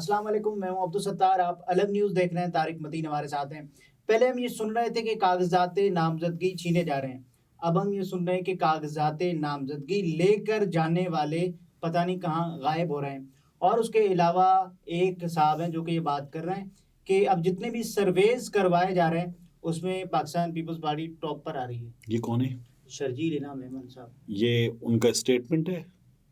अस्सलाम वालेकुम, मैं हूं अब्दुल सत्तार। आप अलग न्यूज़ देख रहे हैं, तारिक मतीन हमारे साथ हैं। पहले हम ये सुन रहे थे कि कागजात नामजदगी छीने जा रहे हैं। अब हम ये सुन रहे हैं कि कागजात नामजदगी लेकर जाने वाले पता नहीं कहाँ गायब हो रहे हैं। और उसके अलावा एक साहब हैं जो कि ये बात कर रहे हैं कि अब जितने भी सर्वेज करवाए जा रहे हैं उसमें पाकिस्तान पीपल्स पार्टी टॉप पर आ रही है। ये कौन है? शर्जील इनाम मेमन साहब। ये उनका स्टेटमेंट है?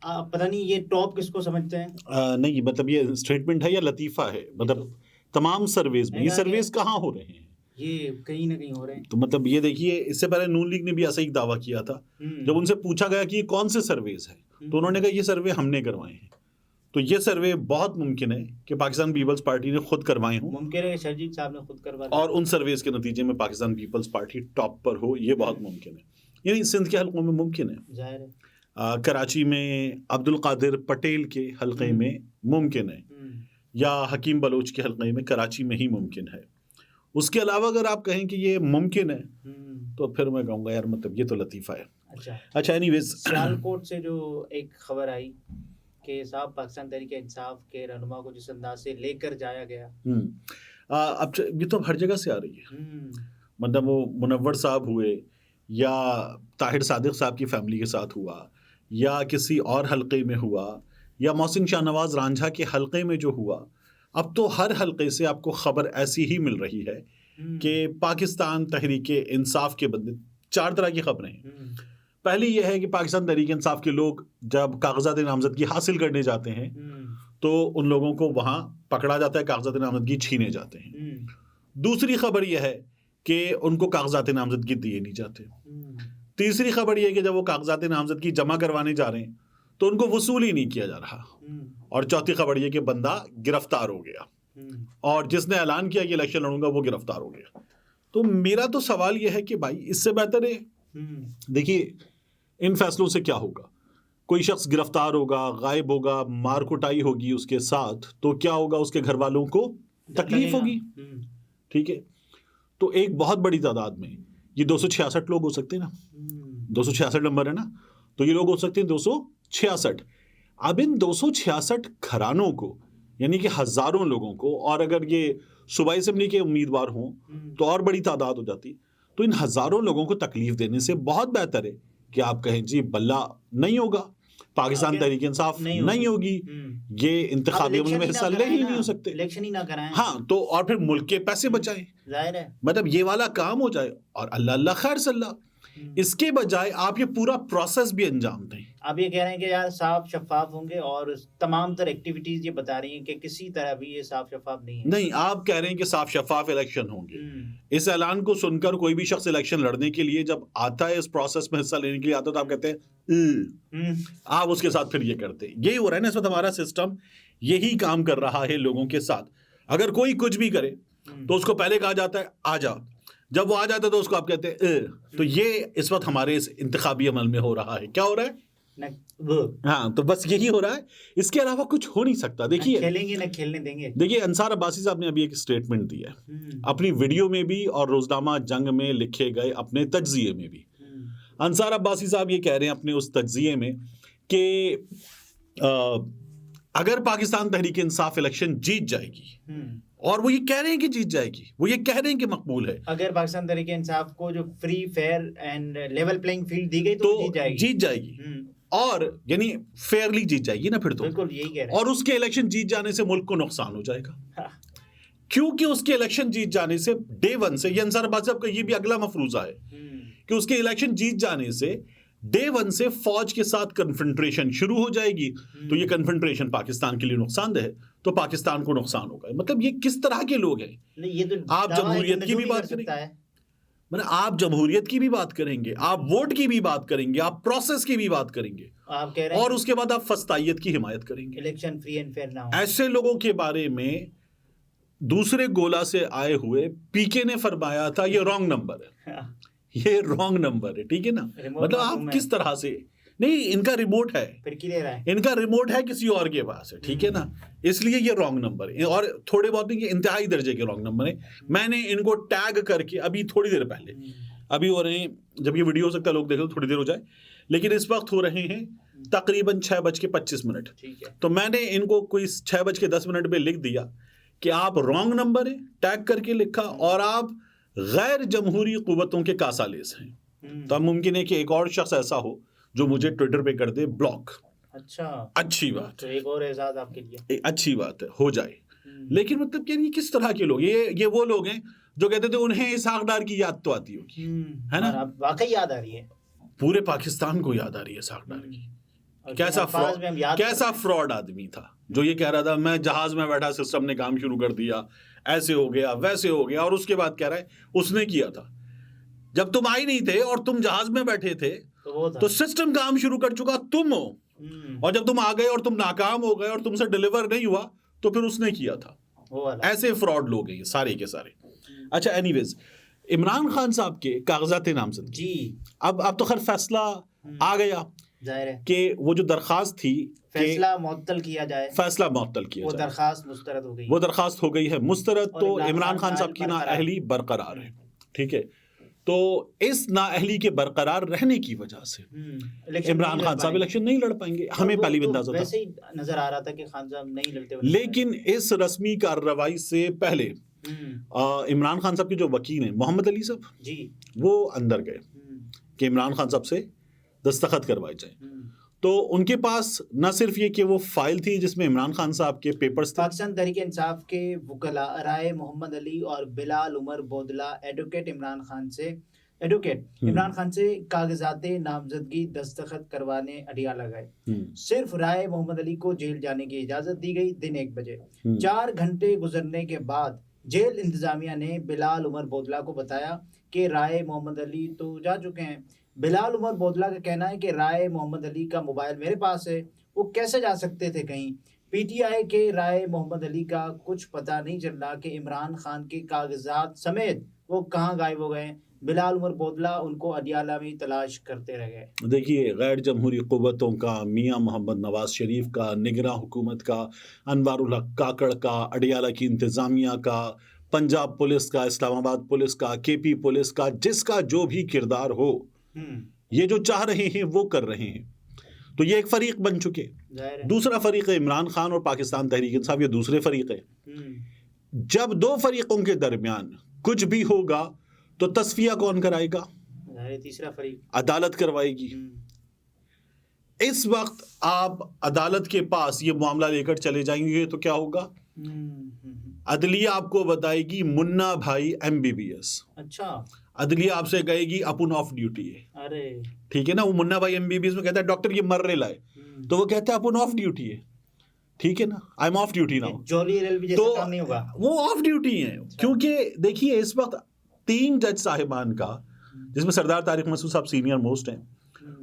पता नहीं ये टॉप किसको समझते हैं। नहीं, मतलब ये स्टेटमेंट है या लतीफ़ा है? मतलब तमाम सर्वेज में ये सर्वेज कहाँ हो रहे हैं? ये कहीं ना कहीं हो रहे हैं। तो मतलब ये देखिए, इससे पहले नून लीग ने भी ऐसा ही दावा किया था। जब उनसे पूछा गया कि ये कौन से सर्वेज है तो उन्होंने कहा ये सर्वे हमने करवाए हैं। तो ये सर्वे बहुत मुमकिन है कि पाकिस्तान पीपल्स पार्टी ने खुद करवाए हों। मुमकिन है शर्जील साहब ने खुद करवाए और उन सर्वेज के नतीजे में पाकिस्तान पीपल्स पार्टी टॉप पर हो, ये बहुत मुमकिन है। यानी सिंध के हलकों में मुमकिन है, जाहिर है। कराची में अब्दुल कादिर पटेल के हलके में मुमकिन है, या हकीम बलोच के हलके में कराची में ही मुमकिन है। उसके अलावा अगर आप कहें कि ये मुमकिन है तो फिर मैं कहूँगा यार मतलब ये तो लतीफ़ा है। अच्छा एनीवेज, सियालकोट से जो एक खबर आई कि साहब पाकिस्तान तहरीक इंसाफ के रहनुमा को जिस अंदाज से लेकर जाया गया, अब ये तो हर जगह से आ रही है। मतलब वो मुनव्वर साहब हुए या ताहिर सादिक साहब की फैमिली के साथ हुआ या किसी और हलके में हुआ या मोहसिन शाहनवाज रांझा के हलके में जो हुआ, अब तो हर हलके से आपको खबर ऐसी ही मिल रही है कि पाकिस्तान तहरीक इंसाफ के बंदे, चार तरह की खबरें हैं। पहली यह है कि पाकिस्तान तहरीक इंसाफ के लोग जब कागजात नामजदगी हासिल करने जाते हैं तो उन लोगों को वहाँ पकड़ा जाता है, कागजात नामजदगी छीने जाते हैं। दूसरी खबर यह है कि उनको कागजात नामजदगी दिए नहीं जाते। तीसरी खबर यह है कि जब वो कागजात नामजदगी जमा करवाने जा रहे हैं तो उनको वसूल ही नहीं किया जा रहा। और चौथी खबर यह कि बंदा गिरफ्तार हो गया और जिसने ऐलान किया कि इलेक्शन लड़ूंगा वो गिरफ्तार हो गया। तो मेरा तो सवाल यह है कि भाई इससे बेहतर है, देखिए इन फैसलों से क्या होगा? कोई शख्स गिरफ्तार होगा, गायब होगा, मार कुटाई होगी उसके साथ, तो क्या होगा? उसके घर वालों को तकलीफ होगी। ठीक है, तो एक बहुत बड़ी तादाद में ये 266 लोग हो सकते हैं ना, 266 नंबर है ना, तो ये लोग हो सकते हैं 266। अब इन 266 घरानों को, यानी कि हजारों लोगों को, और अगर ये सूबाई असेंबली के उम्मीदवार हों तो और बड़ी तादाद हो जाती, तो इन हजारों लोगों को तकलीफ देने से बहुत बेहतर है कि आप कहें जी बल्ला नहीं होगा, पाकिस्तान तहरीक इंसाफ नहीं होगी, ये इंतखाबियों में हिस्सा ले ही नहीं हो सकते, इलेक्शन ही ना कराएं। हाँ, तो और फिर मुल्क के पैसे बचाएं, जाहिर है, मतलब ये वाला काम हो जाए और अल्लाह अल्लाह खैर सल्ला। इसके बजाय आप ये पूरा प्रोसेस भी अंजाम दें। आप ये कह रहे हैं कि यार साफ शफाफ होंगे और तमाम तरह एक्टिविटीज ये बता रही हैं कि किसी तरह भी ये साफ शफाफ नहीं है। नहीं, आप कह रहे हैं कि साफ शफाफ इलेक्शन होंगे। इस ऐलान को सुनकर कोई भी शख्स इलेक्शन लड़ने के लिए जब आता है, इस प्रोसेस में हिस्सा लेने के लिए आता है, तो आप कहते हैं आप उसके साथ फिर ये करते हैं। यही हो रहा है ना इस वक्त, हमारा सिस्टम यही काम कर रहा है लोगों के साथ। अगर कोई कुछ भी करे तो उसको पहले कहा जाता है आ जा, जब वो आ जाता है तो उसको आप कहते हैं तो ये इस वक्त हमारे इस इंतखाबी अमल में हो रहा है। क्या हो रहा है? हाँ, तो बस यही हो रहा है, इसके अलावा कुछ हो नहीं सकता। देखिए, खेलेंगे ना खेलने देंगे। देखिए, अंसार अब्बासी साहब ने अभी एक स्टेटमेंट दिया है अपनी वीडियो में भी और रोजनामा जंग में लिखे गए अपने तज्जिए में भी। अंसार अब्बासी साहब ये कह रहे हैं अपने उस तज्जिए में कि अगर पाकिस्तान तहरीक इंसाफ इलेक्शन जीत जाएगी, और वो ये कह रहे हैं कि जीत जाएगी, वो ये कह रहे हैं कि मकबूल है, अगर पाकिस्तान तहरीक इंसाफ को जो free fair and level playing field दी गई तो जीत जाएगी। और यानी फेयरली जीत जाएगी ना, फिर तो बिल्कुल यही कह रहे हैं। और उसके इलेक्शन जीत जाने से मुल्क को नुकसान हो जाएगा। क्योंकि उसके इलेक्शन जीत जाने से डे वन से, ये अंसार अब्बासी साहब का ये भी अगला मफरूजा है कि उसके इलेक्शन जीत जाने से डे वन से फौज के साथ कन्फ्रंट्रेशन शुरू हो जाएगी। तो ये कन्फ्रंट्रेशन पाकिस्तान के लिए नुकसानदेह है, तो पाकिस्तान को नुकसान होगा। मतलब ये किस तरह के लोग हैं? ये तो आप जमहूरियत की भी बात करेंगे, मतलब आप जमहूरियत की भी बात करेंगे, आप वोट की भी बात करेंगे, आप प्रोसेस की भी बात करेंगे, आप कह रहे हैं और उसके बाद आप फस्तायत की हिमायत करेंगे। इलेक्शन फ्री एंड फेयर ना हो। ऐसे लोगों के बारे में दूसरे गोला से आए हुए पीके ने फरमाया था ये रॉन्ग नंबर है, ये रॉन्ग नंबर है। ठीक है ना, मतलब आप किस तरह से, नहीं, इनका रिमोट है, फिर क्लियर है, इनका रिमोट है किसी और के पास है। ठीक है ना, इसलिए ये रॉन्ग नंबर है, और थोड़े बहुत नहीं, इंतहाई दर्जे के रॉन्ग नंबर है। मैंने इनको टैग करके अभी थोड़ी देर पहले, अभी हो रहे हैं, जब ये वीडियो हो सकता है लोग देखें तो थोड़ी देर हो जाए, लेकिन इस वक्त हो रहे हैं तकरीबन 6:25। ठीक है। तो मैंने इनको कोई 6:10 पे लिख दिया कि आप रॉन्ग नंबर है, टैग करके लिखा, और आप गैर जमहूरी कुव्वतों के कासालेस हैं। तो मुमकिन है कि एक और शख्स ऐसा हो जो मुझे ट्विटर पे कर दे ब्लॉक। अच्छा, अच्छी बात तो एक और एजाज आपके लिए। अच्छी बात है, हो जाए। लेकिन मतलब यार ये किस तरह के लोग, ये वो लोग हैं जो कहते थे उन्हें इसहाक डार की याद तो आती होगी, है ना? और अब वाकई याद आ रही है, पूरे पाकिस्तान को याद आ रही है इसहाक डार की। कैसा फ्रॉड आदमी था जो ये कह रहा था मैं जहाज में बैठा, सिस्टम ने काम शुरू कर दिया, ऐसे हो गया वैसे हो गया, और उसके बाद कह रहा है उसने किया था। जब तुम आई नहीं थे और तुम जहाज में बैठे थे तो सिस्टम काम शुरू कर चुका, तुम हो, और जब तुम आ गए और तुम नाकाम हो गए और तुमसे डिलीवर नहीं हुआ तो फिर उसने किया था। ऐसे फ्रॉड लोग हैं ये सारे के सारे। अच्छा, एनीवेज, इमरान खान साहब के कागजात नामजदगी जी, अब तो खैर फैसला आ गया, जाहिर है कि वो जो दरखास्त थी फैसला मुअत्तल किया जाए, फैसला मुअत्तल किया वो जाए, दरखास्त मुस्तरद हो गई, वो दरखास्त हो गई है मुस्तरद। तो इमरान खान साहब की नाअहली बरकरार है, ठीक है। तो इस नाअहली के बरकरार रहने की वजह से इमरान खान साहब इलेक्शन नहीं लड़ पाएंगे। हमें पहले भी अंदाजा था, वैसे ही नजर आ रहा था कि खान साहब नहीं लड़ते। लेकिन इस रस्मी कार्रवाई से पहले इमरान खान साहब के जो वकील हैं मोहम्मद अली साहब जी, वो अंदर गए कि इमरान खान साहब से दस्तखत करवाए जाए। तो उनके पास न सिर्फ ये कि वो फाइल थी जिसमें इमरान खान साहब के पेपर्स थे, पाकिस्तान तहरीक इंसाफ के वकला राय मोहम्मद अली और बिलाल उमर बोदला एडवोकेट इमरान खान से कागजाते नामजदगी दस्तखत करवाने अडियाला गए। सिर्फ राय मोहम्मद अली को जेल जाने की इजाजत दी गई दिन 1 बजे। 4 घंटे गुजरने के बाद जेल इंतजामिया ने बिलाल उमर बोदला को बताया कि राय मोहम्मद अली तो जा चुके हैं। बिलाल उमर बोदला का कहना है कि राय मोहम्मद अली का मोबाइल मेरे पास है, वो कैसे जा सकते थे कहीं। पीटीआई के राय मोहम्मद अली का कुछ पता नहीं चल रहा कि इमरान खान के कागजात समेत वो कहाँ गायब हो गए। बिलाल उमर बोदला उनको अडियाला में तलाश करते रह गए। देखिए, गैर जमहूरी क़ुव्वतों का, मियां मोहम्मद नवाज शरीफ का, निगरान हुकूमत का, अनवारुल हक काकड़ का, अडियाला की इंतज़ामिया का, पंजाब पुलिस का, इस्लामाबाद पुलिस का, केपी पुलिस का, जिसका जो भी किरदार हो, ये जो चाह रहे हैं वो कर रहे हैं। तो ये एक फरीक बन चुके। दूसरा फरीक है इमरान खान और पाकिस्तान तहरीक इंसाफ, ये दूसरे फरीक है। जब 2 फरीकों के दरमियान कुछ भी होगा तो तस्फिया कौन कराएगा? तीसरा फरीक अदालत करवाएगी। इस वक्त आप अदालत के पास ये मामला लेकर चले जाएंगे तो क्या होगा? अदलिया आपको बताएगी मुन्ना भाई MBBS। अच्छा, अदलिया आपसे कहेगी अपन ऑफ ड्यूटी है। अरे ठीक है ना, वो मुन्ना भाई MBBS में कहता है डॉक्टर ये मर रहे है, तो वो कहता है अपन ऑफ ड्यूटी है, ठीक है ना, I am of duty now. तो काम नहीं होगा, वो ऑफ ड्यूटी है। क्योंकि देखिए इस वक्त 3 जज साहिबान का, जिसमें सरदार तारिक मसूद साहब सीनियर मोस्ट हैं,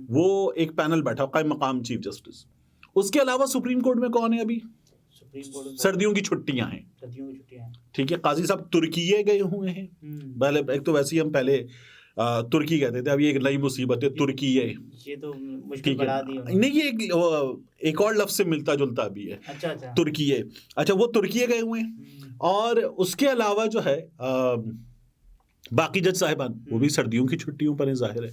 वो एक पैनल बैठा कायम मकाम चीफ जस्टिस। उसके अलावा सुप्रीम कोर्ट में कौन है अभी? सर्दियों की छुट्टियां हैं, ठीक है। काजी साहब तुर्किये गए हुए हैं। पहले एक तो वैसे ही हम पहले तुर्की कहते थे, अब ये एक नई मुसीबत है तुर्किये। ये तो मुश्किल बढ़ा दी नहीं, ये एक और लफ्ज से मिलता जुलता भी है। अच्छा, तुर्किये। अच्छा, वो तुर्किये गए हुए हैं। और उसके अलावा जो है बाकी जज साहिबान वो भी सर्दियों की छुट्टियों पर जाहिर है।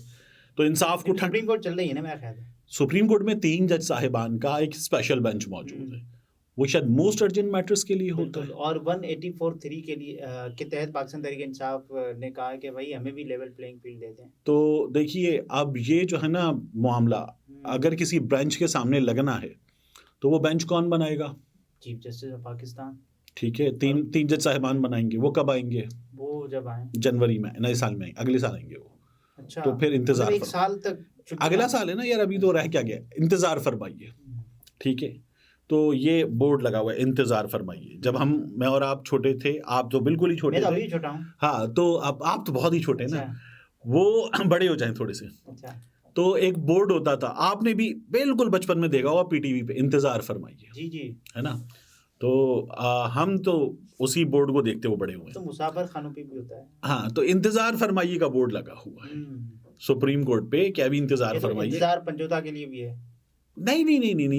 तो इंसाफ को सुप्रीम कोर्ट चल रही है ना मेरा ख्याल है। सुप्रीम कोर्ट में 3 जज साहिबान का एक स्पेशल बेंच मौजूद है, वो शायद मोस्ट अर्जेंट मैटर्स के लिए होता है। और 184(3) के लिए के तहत पाकिस्तान तहरीक इंसाफ ने कहा है कि भाई हमें भी लेवल प्लेइंग फील्ड देते हैं। तो देखिए अब ये जो है ना मामला, अगर किसी बेंच के सामने लगना है तो वो बेंच कौन बनाएगा? Chief justice of Pakistan. ठीक है, 3 जज साहिबान बनाएंगे। वो कब आएंगे? वो जब आए जनवरी में, नए साल में, अगले साल आएंगे वो। अच्छा, तो फिर इंतजार, एक साल तक अगला साल है ना यार, अभी तो रह क्या गया, इंतजार फरमाइए। ठीक है, तो ये बोर्ड लगा हुआ है, इंतजार फरमाइए। जब मैं और आप छोटे थे, आप तो बिल्कुल ही छोटे थे। अभी छोटा हूं। हाँ, तो आप तो बहुत ही छोटे हैं ना, वो बड़े हो जाएं थोड़े से। अच्छा, तो एक बोर्ड होता था, आपने भी बिल्कुल बचपन में देखा होगा PTV पे, इंतजार फरमाइए। जी जी, है ना। तो हम तो उसी बोर्ड को देखते हुए बड़े हुए हैं। तो मुसाफिर खानों पे भी होता है। हाँ, तो इंतजार फरमाइए का बोर्ड लगा हुआ है सुप्रीम कोर्ट पे, क्या भी इंतजार फरमाइए। इंतजार पंजोता के लिए भी है? नहीं,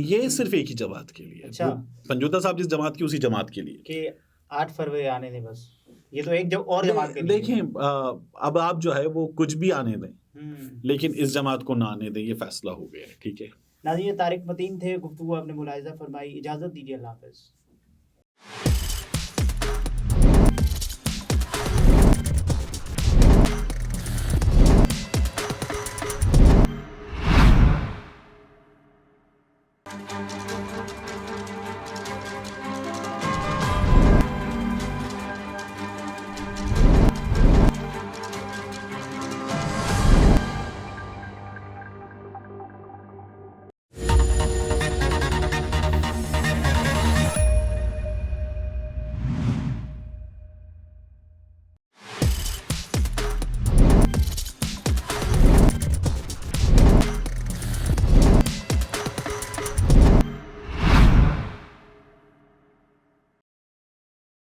ये सिर्फ एक ही जमात के लिए। अच्छा, पंजोता साहब जिस जमात की, उसी जमात के लिए कि 8 फरवरी आने दें बस, ये तो एक और जमात के लिए। देखें, अब आप जो है वो कुछ भी आने दें, लेकिन इस जमात को ना आने दें, ये फैसला हो गया है। ठीक है, नाज़रीन, ये तारिक मतीन थे, गुफ्तगू आपने मुलाहिज़ा फरमाई। इजाज़त दीजिए, अल्लाह हाफ़िज़।